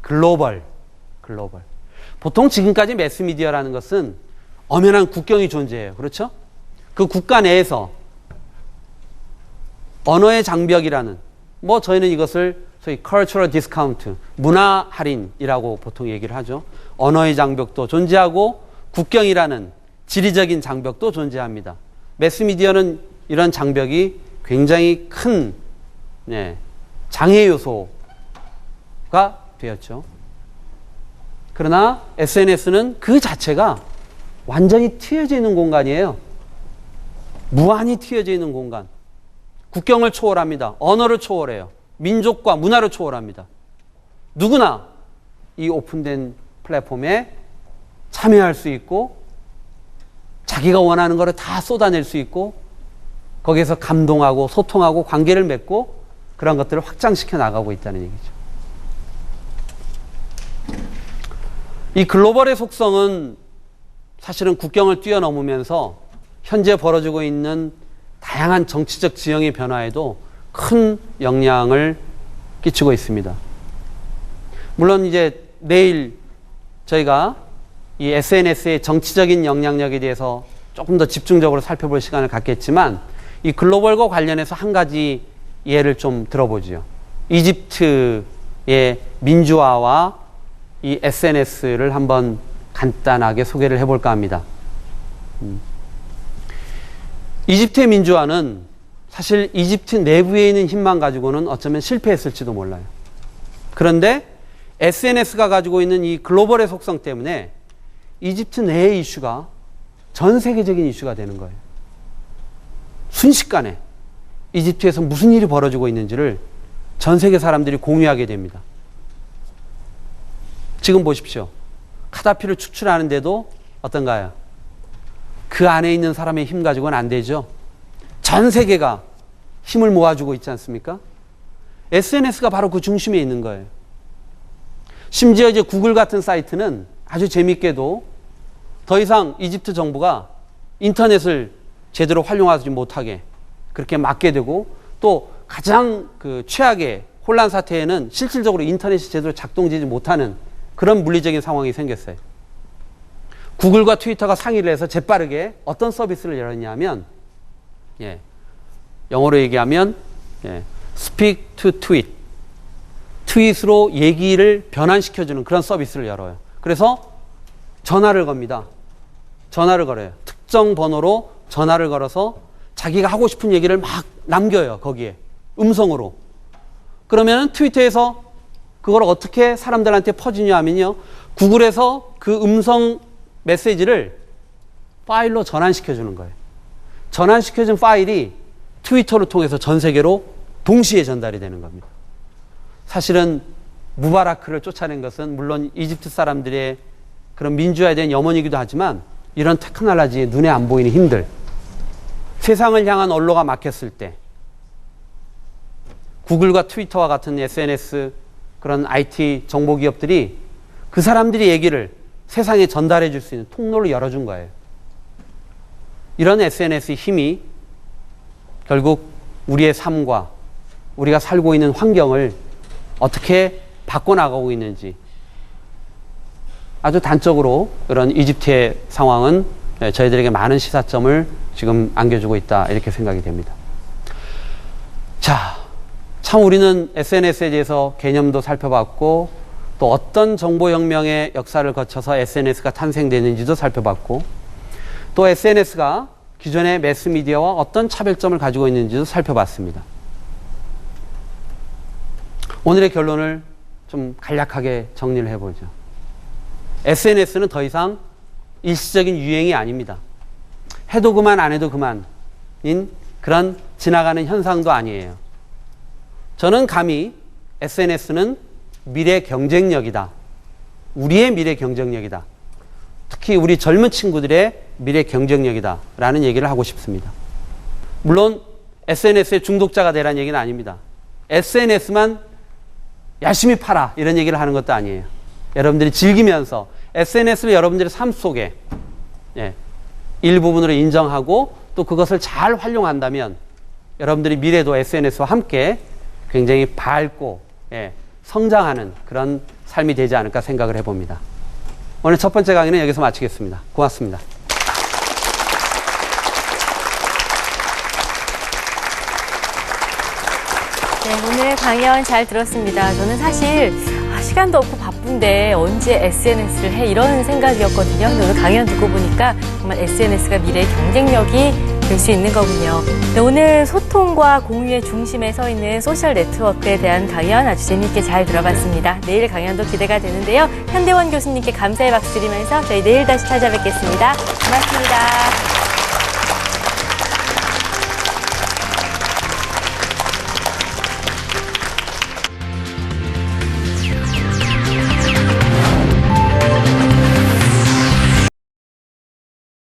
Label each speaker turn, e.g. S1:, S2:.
S1: 글로벌. 보통 지금까지 매스미디어라는 것은 엄연한 국경이 존재해요. 그렇죠? 그 국가 내에서 언어의 장벽이라는, 저희는 이것을 소위 cultural discount, 문화 할인이라고 보통 얘기를 하죠. 언어의 장벽도 존재하고 국경이라는 지리적인 장벽도 존재합니다. 매스미디어는 이런 장벽이 굉장히 큰 장애 요소가 되었죠. 그러나 SNS는 그 자체가 완전히 트여져 있는 공간이에요. 무한히 트여져 있는 공간. 국경을 초월합니다. 언어를 초월해요. 민족과 문화를 초월합니다. 누구나 이 오픈된 플랫폼에 참여할 수 있고 자기가 원하는 것을 다 쏟아낼 수 있고 거기에서 감동하고 소통하고 관계를 맺고 그런 것들을 확장시켜 나가고 있다는 얘기죠. 이 글로벌의 속성은 사실은 국경을 뛰어넘으면서 현재 벌어지고 있는 다양한 정치적 지형의 변화에도 큰 영향을 끼치고 있습니다. 물론 이제 내일 저희가 이 SNS의 정치적인 영향력에 대해서 조금 더 집중적으로 살펴볼 시간을 갖겠지만 이 글로벌과 관련해서 한 가지 예를 좀 들어보죠. 이집트의 민주화와 이 SNS를 한번 간단하게 소개를 해볼까 합니다. 이집트의 민주화는 사실 이집트 내부에 있는 힘만 가지고는 어쩌면 실패했을지도 몰라요. 그런데 SNS가 가지고 있는 이 글로벌의 속성 때문에 이집트 내의 이슈가 전 세계적인 이슈가 되는 거예요. 순식간에 이집트에서 무슨 일이 벌어지고 있는지를 전 세계 사람들이 공유하게 됩니다. 지금 보십시오. 카다피를 축출하는데도 어떤가요? 그 안에 있는 사람의 힘 가지고는 안 되죠. 전 세계가 힘을 모아주고 있지 않습니까? SNS가 바로 그 중심에 있는 거예요. 심지어 이제 구글 같은 사이트는 아주 재밌게도 더 이상 이집트 정부가 인터넷을 제대로 활용하지 못하게 그렇게 막게 되고 또 가장 그 최악의 혼란 사태에는 실질적으로 인터넷이 제대로 작동되지 못하는 그런 물리적인 상황이 생겼어요. 구글과 트위터가 상의를 해서 재빠르게 어떤 서비스를 열었냐면 영어로 얘기하면 Speak to Tweet, 트윗으로 얘기를 변환시켜주는 그런 서비스를 열어요. 그래서 전화를 겁니다. 전화를 걸어요. 특정 번호로 전화를 걸어서 자기가 하고 싶은 얘기를 막 남겨요. 거기에 음성으로. 그러면 트위터에서 그걸 어떻게 사람들한테 퍼지냐 하면요, 구글에서 그 음성 메시지를 파일로 전환시켜주는 거예요. 전환시켜준 파일이 트위터를 통해서 전 세계로 동시에 전달이 되는 겁니다. 사실은 무바라크를 쫓아낸 것은 물론 이집트 사람들의 그런 민주화에 대한 염원이기도 하지만 이런 테크놀로지의 눈에 안 보이는 힘들, 세상을 향한 언로가 막혔을 때 구글과 트위터와 같은 SNS 그런 IT 정보기업들이 그 사람들의 얘기를 세상에 전달해 줄 수 있는 통로를 열어준 거예요. 이런 SNS의 힘이 결국 우리의 삶과 우리가 살고 있는 환경을 어떻게 바꿔나가고 있는지 아주 단적으로 이런 이집트의 상황은 저희들에게 많은 시사점을 지금 안겨주고 있다 이렇게 생각이 됩니다. 자, 참 우리는 SNS에 대해서 개념도 살펴봤고 또 어떤 정보혁명의 역사를 거쳐서 SNS가 탄생되는지도 살펴봤고 또 SNS가 기존의 매스미디어와 어떤 차별점을 가지고 있는지도 살펴봤습니다. 오늘의 결론을 좀 간략하게 정리를 해보죠. SNS는 더 이상 일시적인 유행이 아닙니다. 해도 그만 안 해도 그만인 그런 지나가는 현상도 아니에요. 저는 감히 SNS는 미래 경쟁력이다. 우리의 미래 경쟁력이다. 특히 우리 젊은 친구들의 미래 경쟁력이다. 라는 얘기를 하고 싶습니다. 물론 SNS의 중독자가 되라는 얘기는 아닙니다. SNS만 열심히 팔아 이런 얘기를 하는 것도 아니에요. 여러분들이 즐기면서 SNS를 여러분들의 삶 속에 일부분으로 인정하고 또 그것을 잘 활용한다면 여러분들이 미래도 SNS와 함께 굉장히 밝고 성장하는 그런 삶이 되지 않을까 생각을 해봅니다. 오늘 첫 번째 강의는 여기서 마치겠습니다. 고맙습니다.
S2: 네, 오늘 강연 잘 들었습니다. 저는 사실 시간도 없고 바쁜데 언제 SNS를 해 이런 생각이었거든요. 근데 오늘 강연 듣고 보니까 정말 SNS가 미래의 경쟁력이 될 수 있는 거군요. 네, 오늘 소통과 공유의 중심에 서 있는 소셜 네트워크에 대한 강연 아주 재미있게 잘 들어봤습니다. 내일 강연도 기대가 되는데요. 현대원 교수님께 감사의 박수 드리면서 저희 내일 다시 찾아뵙겠습니다. 고맙습니다.